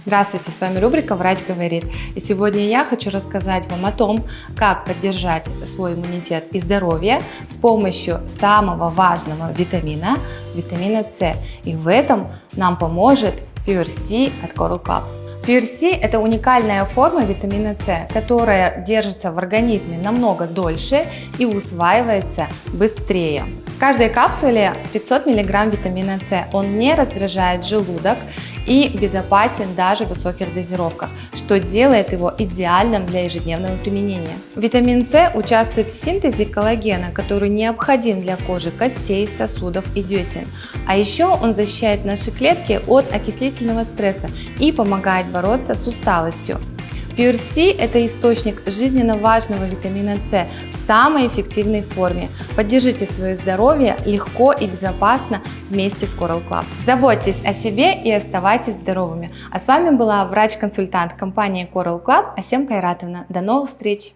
Здравствуйте, с вами рубрика «Врач говорит». И сегодня я хочу рассказать вам о том, как поддержать свой иммунитет и здоровье с помощью самого важного витамина С. И в этом нам поможет Pure C от Coral Club. Pure C – это уникальная форма витамина С, которая держится в организме намного дольше и усваивается быстрее. В каждой капсуле 500 мг витамина С. Он не раздражает желудок и безопасен даже в высоких дозировках, что делает его идеальным для ежедневного применения. Витамин С участвует в синтезе коллагена, который необходим для кожи, костей, сосудов и десен. А еще он защищает наши клетки от окислительного стресса и помогает бороться с усталостью. Pure C – это источник жизненно важного витамина С в самой эффективной форме. Поддержите свое здоровье легко и безопасно вместе с Coral Club. Заботьтесь о себе и оставайтесь здоровыми. А с вами была врач-консультант компании Coral Club Асем Кайратовна. До новых встреч!